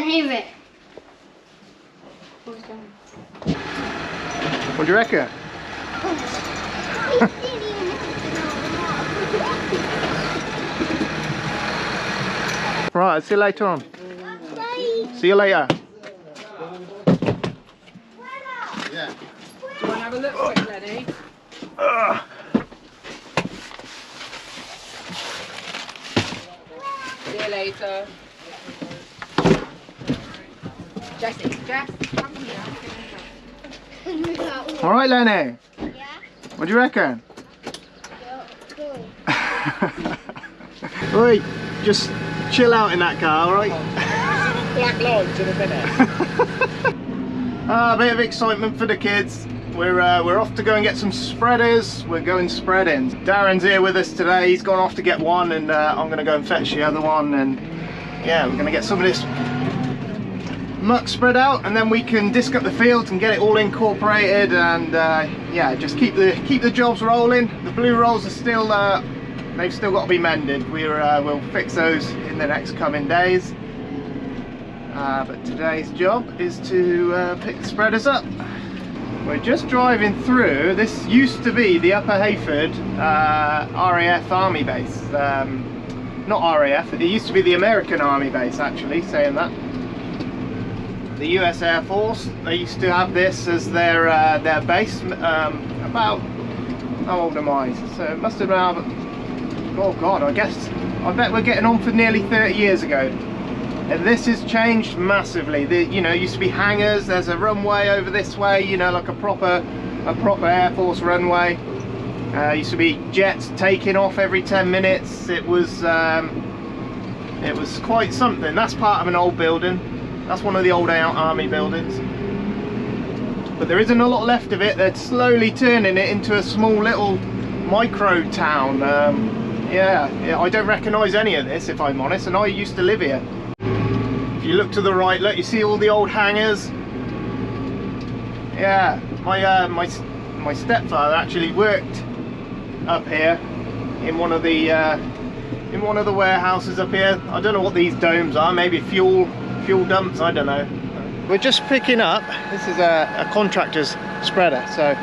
hear it. What do you reckon? Right, I'll see you later on. Bye. See you later. Yeah. Do you want to have a look quick, Lenny? See you later. Jess, come here. All right, Lenny. Yeah? What do you reckon? Go. Oi, just chill out in that car, all right? Black lights in a minute. A bit of excitement for the kids. We're off to go and get some spreaders. We're going spreading. Darren's here with us today. He's gone off to get one, and I'm going to go and fetch the other one. And yeah, we're going to get some of this muck spread out, and then we can disc up the fields and get it all incorporated. And yeah, just keep the jobs rolling. The blue rolls are still they've still got to be mended. We'll fix those in the next coming days. But today's job is to pick the spreaders up. We're just driving through. This used to be the Upper Hayford RAF Army base. Not RAF, it used to be the American Army base, actually, saying that. The US Air Force, they used to have this as their base. About, how old am I? So it must have been, oh God, I bet we're getting on for nearly 30 years ago. And this has changed massively. You know, used to be hangars. There's a runway over this way. You know, like a proper Air Force runway. Used to be jets taking off every 10 minutes. It was quite something. That's part of an old building. That's one of the old army buildings. But there isn't a lot left of it. They're slowly turning it into a small little micro town. Yeah, I don't recognise any of this, if I'm honest. And I used to live here. If you look to the right, look, you see all the old hangars. Yeah, my stepfather actually worked up here in one of the warehouses up here. I don't know what these domes are. Maybe fuel dumps. I don't know. We're just picking up. This is a contractor's spreader. So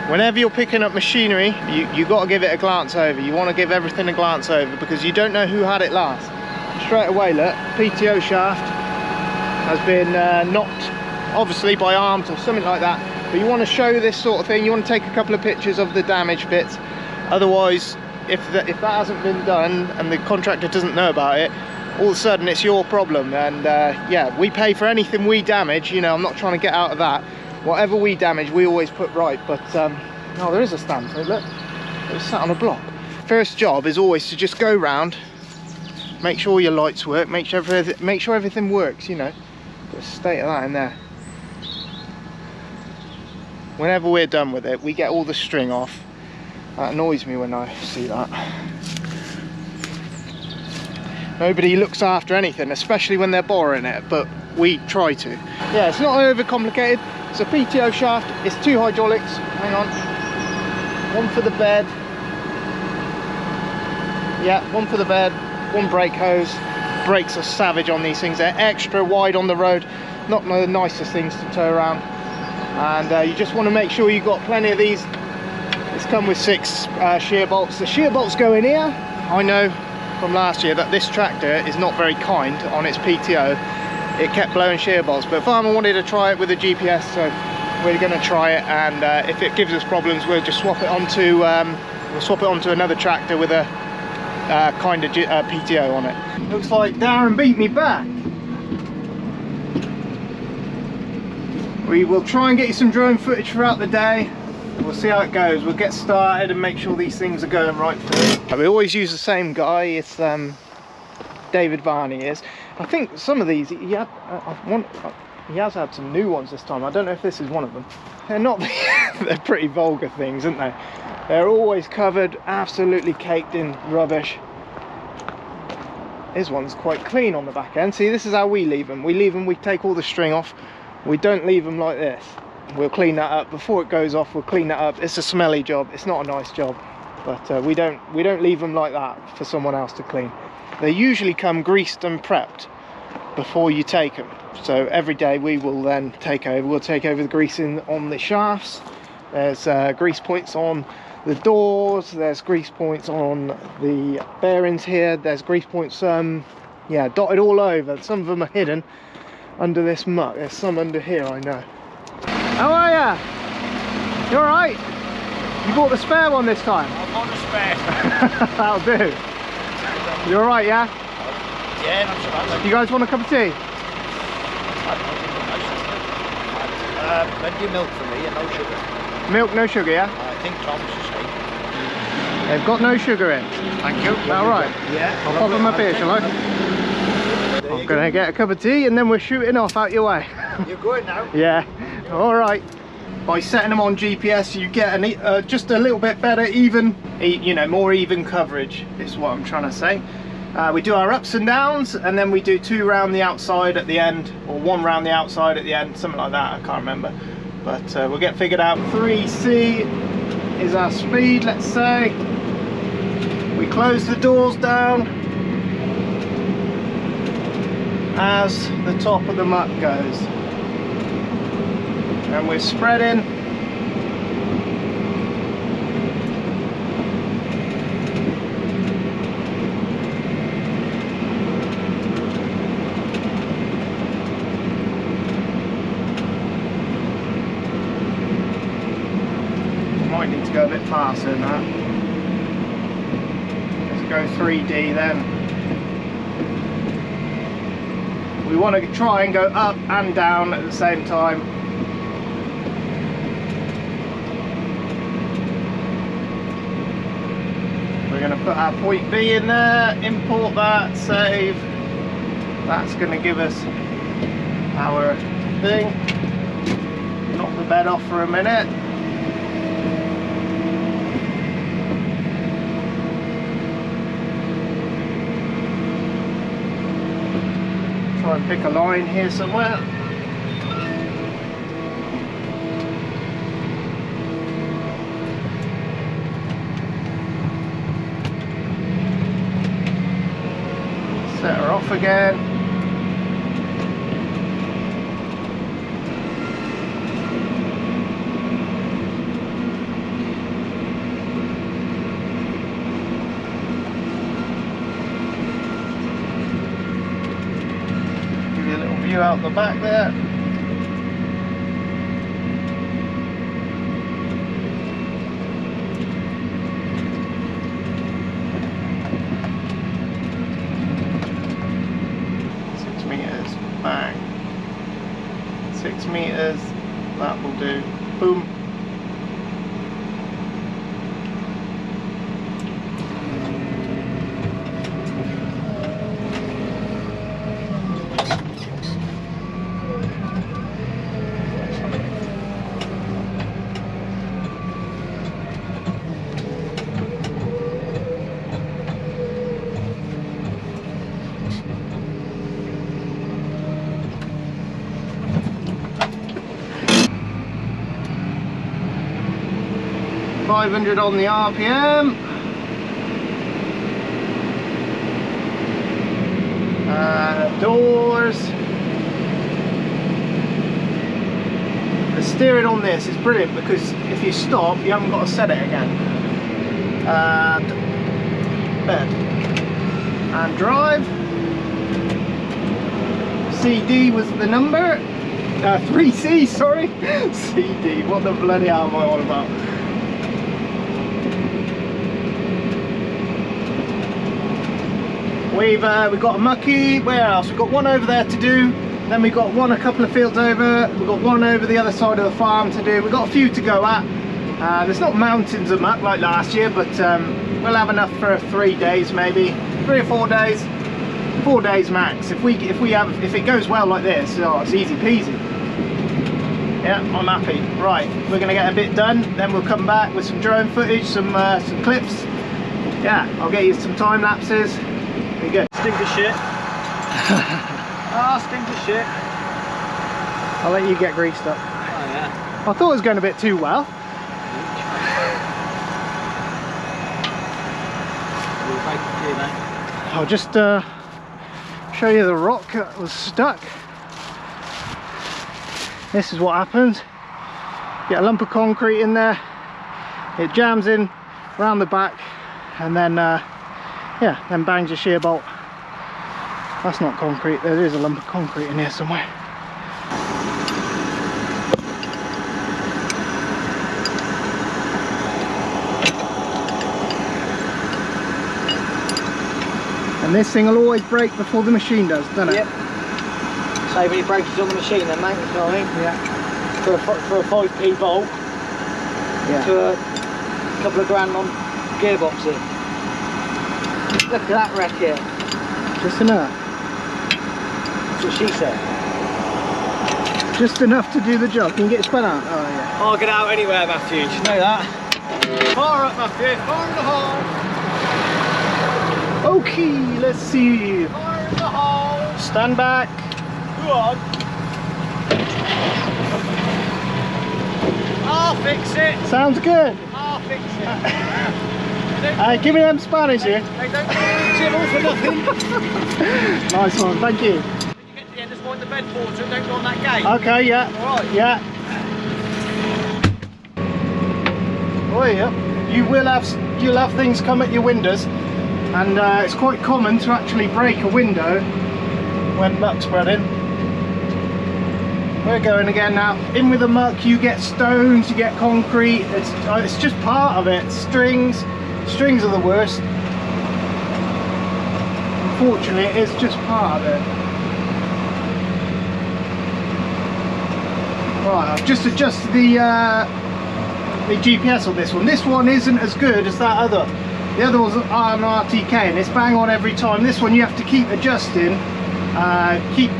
whenever you're picking up machinery, you got to give it a glance over. You want to give everything a glance over because you don't know who had it last. Straight away, look, PTO shaft has been knocked, obviously by arms or something like that. But you want to show this sort of thing. You want to take a couple of pictures of the damaged bits. Otherwise, if that hasn't been done and the contractor doesn't know about it, all of a sudden it's your problem. And yeah, we pay for anything we damage. You know, I'm not trying to get out of that. Whatever we damage, we always put right. But no, there is a stand. So look, it's sat on a block. First job is always to just go round, make sure your lights work, make sure everything works. You know, put a state of that in there. Whenever we're done with it, we get all the string off. That annoys me when I see that. Nobody looks after anything, especially when they're borrowing it, but we try to. Yeah, it's not overcomplicated. It's a PTO shaft. It's 2 hydraulics. Hang on. One for the bed. Yeah, one for the bed. One brake hose. Brakes are savage on these things. They're extra wide on the road. Not the nicest things to tow around. And you just want to make sure you've got plenty of these. It's come with 6 shear bolts. The shear bolts go in here. I know from last year that this tractor is not very kind on its PTO. It kept blowing shear bolts, but farmer wanted to try it with a GPS, so we're going to try it. And if it gives us problems, we'll just swap it onto another tractor with a kind of PTO on it. Looks like Darren beat me back. We will try and get you some drone footage throughout the day. We'll see how it goes. We'll get started and make sure these things are going right through. We always use the same guy. It's David Varney is. I think some of these he has had some new ones this time. I don't know if this is one of them. They're not. They're pretty vulgar things, aren't they? They're always covered, absolutely caked in rubbish. His one's quite clean on the back end. See, this is how we leave them. We take all the string off. We don't leave them like this. We'll clean that up before it goes off. We'll clean that up. It's a smelly job. It's not a nice job, but we don't leave them like that for someone else to clean. They usually come greased and prepped, before you take them. So every day we will then take over. We'll take over the greasing on the shafts. There's grease points on the doors. There's grease points on the bearings here. There's grease points, yeah, dotted all over. Some of them are hidden under this muck. There's some under here, I know. How are ya? You all right? You bought the spare one this time? I bought the spare. That'll do. You all right, yeah? Yeah, not so bad. You guys want a cup of tea? Plenty of milk for me and no sugar. Milk, no sugar, yeah? I think Tom's the same. They've got no sugar in. Thank you. Is that all right? Yeah. I'll pop them up here, shall I? I'm gonna get a cup of tea and then we're shooting off out your way. You're good now? Yeah, all right. By setting them on GPS, you get just a little bit better, you know, more even coverage is what I'm trying to say. We do our ups and downs, and then we do 2 round the outside at the end, or 1 round the outside at the end, something like that, I can't remember. But we'll get figured out. 3C is our speed, let's say. We close the doors down as the top of the muck goes. And we're spreading. Might need to go a bit faster than that. Let's go 3D then. We want to try and go up and down at the same time. We're going to put our point B in there, import that, save. That's going to give us our thing. Knock the bed off for a minute. Try and pick a line here somewhere. Set her off again. Give you a little view out the back there. Bang. 6 meters, that will do. Boom. .500 on the RPM. Doors. The steering on this is brilliant because if you stop, you haven't got to set it again. Bed. And drive. CD was the number. 3C, sorry. CD, what the bloody hell am I on about? We've got a mucky. Where else? We've got one over there to do. Then we've got one a couple of fields over. We've got one over the other side of the farm to do. We've got a few to go at. There's not mountains of muck like last year, but we'll have enough for 3 days, maybe 3 or 4 days. 4 days max. If it goes well like this, oh, it's easy peasy. Yeah, I'm happy. Right, we're gonna get a bit done. Then we'll come back with some drone footage, some clips. Yeah, I'll get you some time lapses. Be good. Stink of shit. Ah, stink of shit. I'll let you get greased up. Oh yeah. I thought it was going a bit too well. I'll just show you the rock that was stuck. This is what happens. Get a lump of concrete in there, it jams in round the back, and then yeah, then bangs your shear bolt. That's not concrete, there is a lump of concrete in here somewhere. And this thing will always break before the machine does, doesn't it? Yep. Save any breakage on the machine then, mate, you know what I mean? Yeah. For a 5p bolt, Yeah. to a couple of grand on gearboxing. Look at that wreck here. Just enough. That's what she said. Just enough to do the job. Can you get it spun out? Oh yeah. I'll get out anywhere, Matthew, you know that. Fire up, Matthew, fire in the hole. Okay, let's see. Fire in the hole. Stand back. Go on. I'll fix it. Sounds good. I'll fix it. Give me them Spanish here. They don't Jim all for nothing. Nice one, thank you. When you get to the end, just wind the bed forward so don't go on that gate. Okay, yeah. Alright. Yeah. Oh yeah. You'll have things come at your windows, and it's quite common to actually break a window when muck spreading. We're going again now. In with the muck, you get stones, you get concrete. It's just part of it. Strings are the worst. Unfortunately, it is just part of it. Right, I've just adjusted the GPS on this one. This one isn't as good as that other. The other was an RTK, and it's bang on every time. This one you have to keep adjusting, keep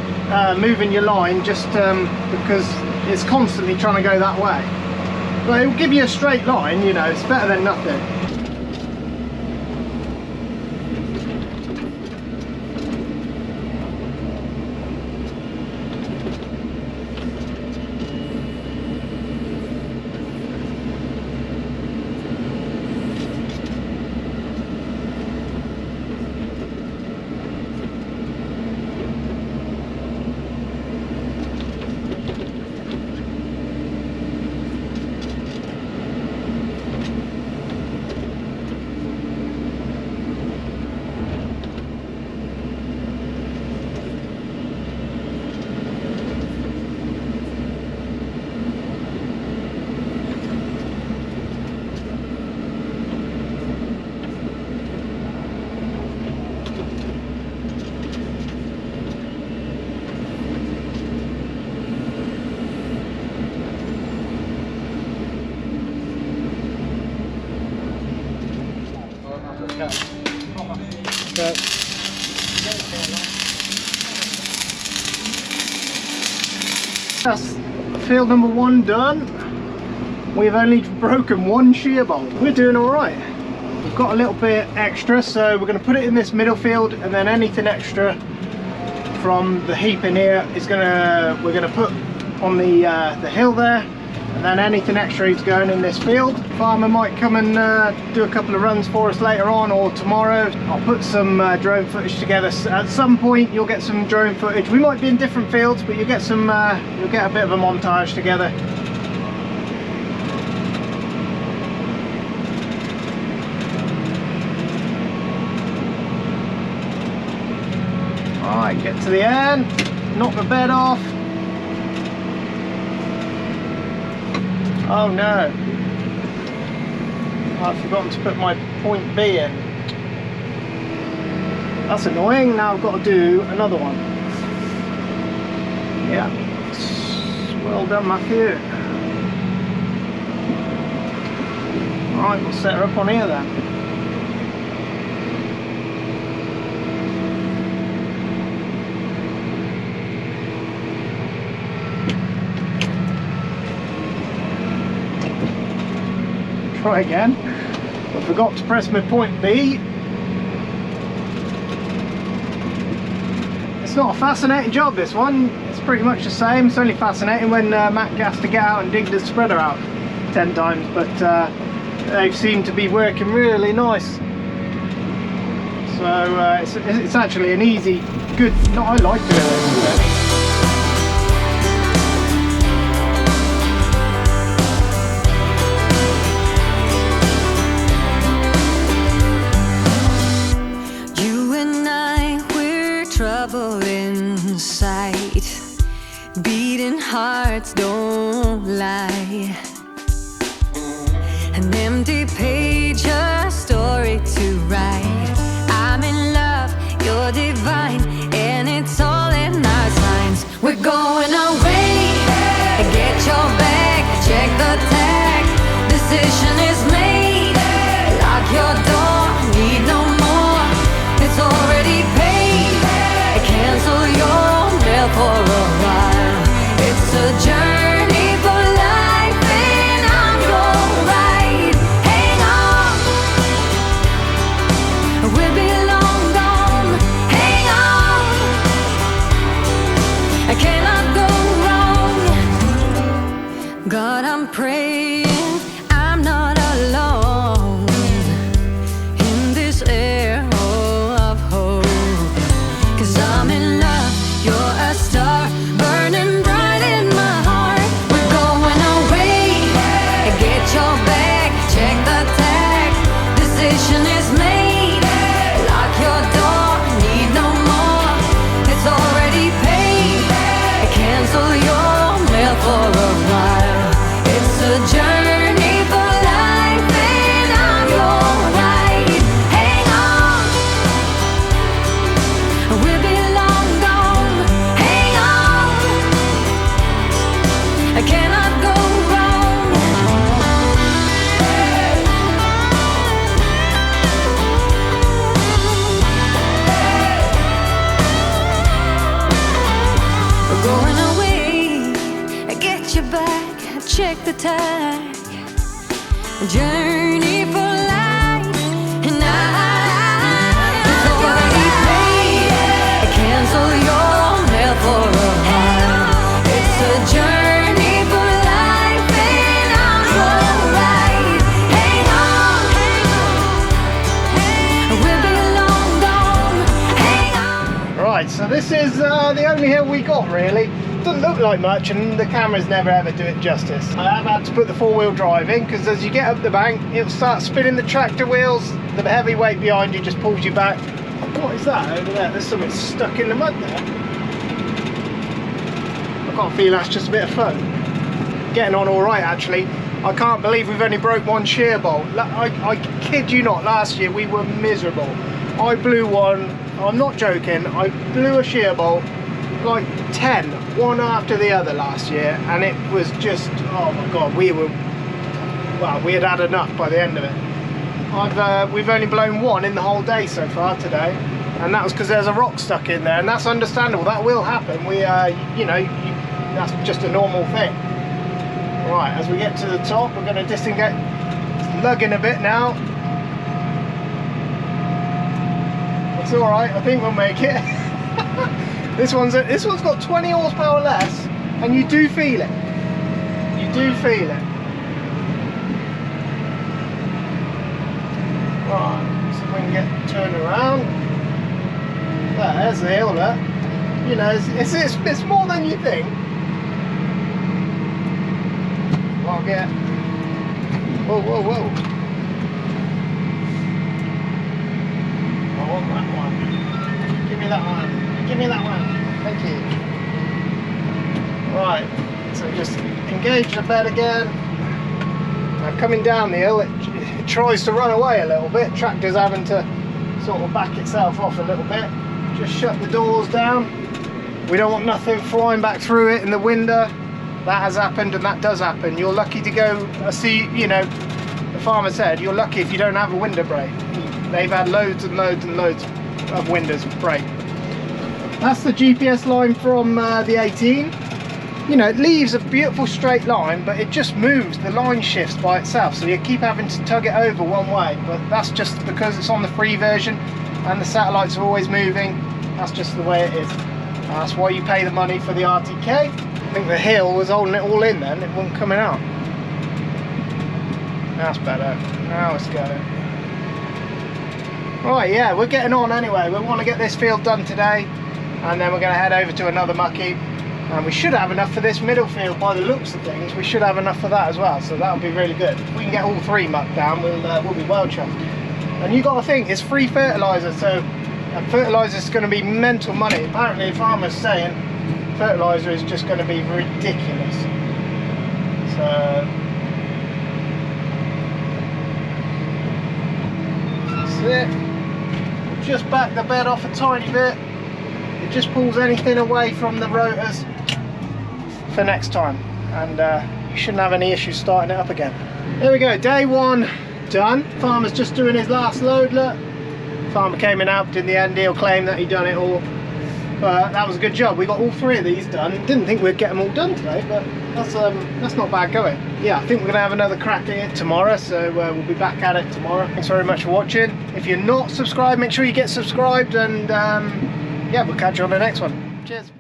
moving your line, just because it's constantly trying to go that way. But it will give you a straight line, you know, it's better than nothing. Okay. That's field number 1 done. We've only broken 1 shear bolt. We're doing all right. We've got a little bit extra, so we're going to put it in this middle field, and then anything extra from the heap in here is we're gonna put on the hill there. And then anything extra is going in this field. Farmer might come and do a couple of runs for us later on, or tomorrow. I'll put some drone footage together. At some point you'll get some drone footage. We might be in different fields, but you'll get some you'll get a bit of a montage together. Alright, get to the end, knock the bed off. Oh no, I've forgotten to put my point B in. That's annoying. Now I've got to do another one. Yeah, well done Matthew. Alright, we'll set her up on here then. Try again. I forgot to press my point B. It's not a fascinating job, this one. It's pretty much the same. It's only fascinating when Matt has to get out and dig the spreader out 10 times, but they seem to be working really nice. So it's actually an easy good. No, I like doing it. Trouble inside, beating hearts don't lie. An empty page, a story to write. I'm in love, you're divine, and it's all in our signs. We're going away, get your bag, check the tag. Decision is made, lock your door, need no more. It's already paid. Cancel your mail for a while. It's a journey for life, and I'm your ride. Hang on, we'll be long gone. Hang on, I cannot go wrong. God, I'm praying I'm not alone in this air of hope. 'Cause I'm in love, you're a star, burning bright in my heart. We're going away, get your bag, check the tag. Decision is made, lock your door, need no more. It's already paid, cancel your mail for a while. It's a journey for life, and I'm your ride. Hang on, we'll be long gone. Hang on, I cannot go wrong. We're going away, get your back, check the tag. Journey for life, and it's already paid. Cancel your mail for a while. It's a journey for life, and I'm your ride. Hang on, we'll be long gone. Hang on. Right, so this is the only hill we got really. Doesn't look like much, and the cameras never ever do it justice. I have had to put the four-wheel drive in because as you get up the bank, it'll start spinning the tractor wheels. The heavy weight behind you just pulls you back. What is that over there? There's something stuck in the mud there. I can't feel that's just a bit of fun. Getting on all right actually. I can't believe we've only broke one shear bolt. I kid you not, last year we were miserable. I blew one, I'm not joking, I blew a shear bolt like 10, one after the other last year, and it was just, oh my god, we had had enough by the end of it. We've only blown one in the whole day so far today, and that was because there's a rock stuck in there, and that's understandable, that will happen. That's just a normal thing. Right, as we get to the top, we're going to disengage. It's lugging a bit now. It's alright, I think we'll make it. This one's got 20 horsepower less, and you do feel it. You do feel it. Right, so we can get turned around. There's the hill there. You know, it's more than you think. I'll get. Whoa, whoa, whoa. I want that one. Give me that one. Give me that one. Thank you. Right, so just engage the bed again. Now coming down the hill, it tries to run away a little bit. Tractor's having to sort of back itself off a little bit. Just shut the doors down. We don't want nothing flying back through it in the window. That has happened, and that does happen. You're lucky to go, you know, the farmer said, you're lucky if you don't have a window break. They've had loads and loads and loads of windows break. That's the GPS line from the 18. You know, it leaves a beautiful straight line, but it just moves, the line shifts by itself, so you keep having to tug it over one way, but that's just because it's on the free version and the satellites are always moving. That's just the way it is. That's why you pay the money for the RTK. I think the hill was holding it all in then, it wasn't coming out. That's better. Now it's going. Right, yeah, we're getting on anyway. We want to get this field done today. and then we're going to head over to another muck heap, and we should have enough for this middle field. By the looks of things, we should have enough for that as well, so that'll be really good. If we can get all 3 mucked down, we'll be well chuffed. And you got to think, it's free fertiliser, so fertiliser is going to be mental money. Apparently the farmer's saying fertiliser is just going to be ridiculous. So that's it. Just back the bed off a tiny bit. It just pulls anything away from the rotors for next time, and you shouldn't have any issues starting it up again. There we go, day 1 done. Farmer's just doing his last load. Look, farmer came and helped in the end. He'll claim that he done it all, but that was a good job. We got all 3 of these done. Didn't think we'd get them all done today, but that's not bad going. Yeah, I think we're gonna have another crack at it tomorrow, so we'll be back at it tomorrow. Thanks very much for watching. If you're not subscribed, make sure you get subscribed, and yeah, we'll catch you on the next one. Cheers.